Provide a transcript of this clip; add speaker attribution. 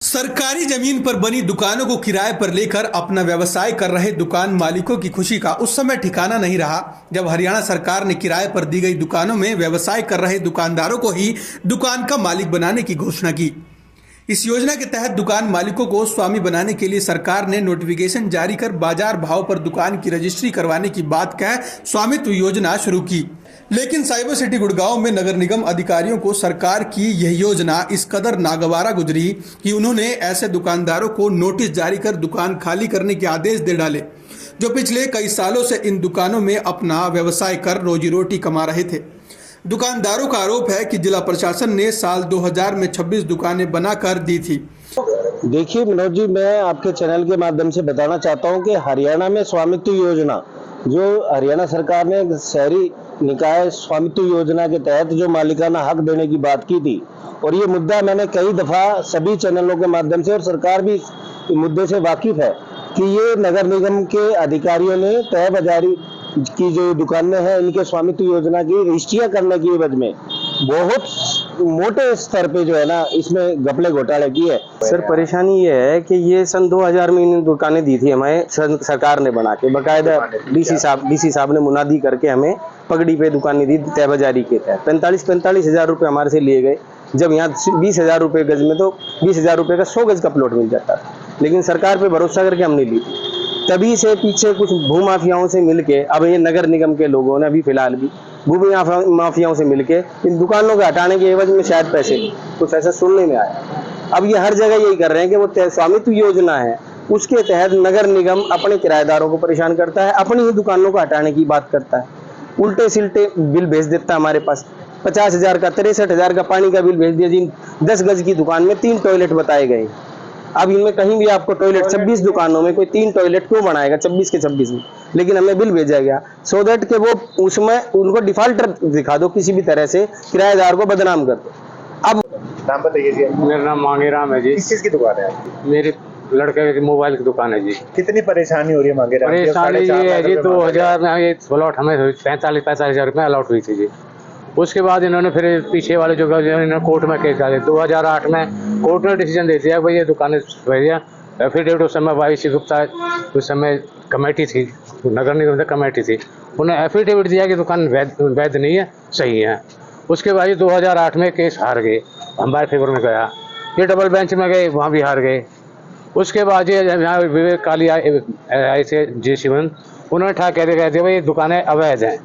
Speaker 1: सरकारी जमीन पर बनी दुकानों को किराए पर लेकर अपना व्यवसाय कर रहे दुकान मालिकों की खुशी का उस समय ठिकाना नहीं रहा जब हरियाणा सरकार ने किराए पर दी गई दुकानों में व्यवसाय कर रहे दुकानदारों को ही दुकान का मालिक बनाने की घोषणा की। इस योजना के तहत दुकान मालिकों को स्वामी बनाने के लिए सरकार ने नोटिफिकेशन जारी कर बाजार भाव पर दुकान की रजिस्ट्री करवाने की बात कह स्वामित्व योजना शुरू की। लेकिन साइबर सिटी गुड़गांव में नगर निगम अधिकारियों को सरकार की यह योजना इस कदर नागवारा गुजरी कि उन्होंने ऐसे दुकानदारों को नोटिस जारी कर दुकान खाली करने के आदेश दे डाले जो पिछले कई सालों से इन दुकानों में अपना व्यवसाय कर रोजी रोटी कमा रहे थे। दुकानदारों का आरोप है कि जिला प्रशासन ने साल 2000 में 26 दुकानें बनाकर दी थी।
Speaker 2: देखिए मनोज जी, मैं आपके चैनल के माध्यम से बताना चाहता हूं कि हरियाणा में स्वामित्व योजना जो हरियाणा सरकार ने शहरी निकाय स्वामित्व योजना के तहत जो मालिकाना हक देने की बात की थी, और ये मुद्दा मैंने कई दफा सभी चैनलों के माध्यम से, और सरकार भी इस मुद्दे से वाकिफ है कि ये नगर निगम के अधिकारियों ने तय बाजारी की जो दुकानें हैं इनके स्वामित्व योजना की रजिस्ट्रियां करने की एवज में बहुत मोटे स्तर पे जो है ना इसमें घपले घोटाले किए। सर परेशानी ये है कि ये सन 2000 में इन दुकानें दी थी हमें सरकार ने बना के, बकायदा डीसी साहब ने मुनादी करके हमें पगड़ी पे दुकानें दी तय बाजारी के तहत। 45 हजार रुपए हमारे से लिए गए, जब यहाँ 20,000 रुपए गज में तो 20,000 रुपए का 100 गज का प्लॉट मिल जाता था, लेकिन सरकार पे भरोसा करके हमने ली थी। तभी से पीछे कुछ भूमाफियाओं से मिलके, अब ये नगर निगम के लोगों ने अभी फिलहाल भी भूमाफियाओं से मिलके इन दुकानों को हटाने के एवज में शायद पैसे कुछ ऐसा सुनने में आया। अब ये हर जगह यही कर रहे हैं कि वो स्वामित्व योजना है उसके तहत नगर निगम अपने किराएदारों को परेशान करता है, अपनी ही दुकानों को हटाने की बात करता है, उल्टे सिल्टे बिल भेज देता है हमारे पास। 50,000 का 63,000 का पानी का बिल भेज दिया जी। 10 गज की दुकान में 3 टॉयलेट बताए गए। अब इनमें कहीं भी आपको टॉयलेट 26 दुकानों में कोई 3 टॉयलेट क्यों बनाएगा 26 के 26 में, लेकिन हमें बिल भेजा गया सो दैट के वो उसमें उनको डिफॉल्टर दिखा दो, किसी भी तरह से किराएदार को बदनाम कर दो। अब
Speaker 3: नाम बताइए जी।
Speaker 4: मेरा नाम मांगेराम है जी।
Speaker 3: किस चीज की दुकान है आपकी?
Speaker 4: मेरे लड़के की मोबाइल की दुकान है जी।
Speaker 3: कितनी परेशानी हो रही है मांगेराम?
Speaker 4: परेशानी ये है जी 2000 में ये प्लॉट हमें 45 हजार रुपये अलॉट हुई थी जी। उसके बाद इन्होंने फिर पीछे वाले जो इन्होंने कोर्ट में केस डाले। 2008 में कोर्ट ने डिसीजन दे दिया भाई ये दुकानें भैया एफिडेविट, उस समय वाईसी गुप्ता उस समय कमेटी थी, नगर निगम कमेटी थी, उन्हें एफिडेविट दिया कि दुकान वैध नहीं है, सही है। उसके बाद 2008 में केस हार गए, हमारे फेवर में गया, ये डबल बेंच में गए, वहाँ भी हार गए। उसके बाद ये यहाँ विवेक काली आए थे जे शिवन, उन्होंने ठा कहते भाई ये दुकानें अवैध हैं,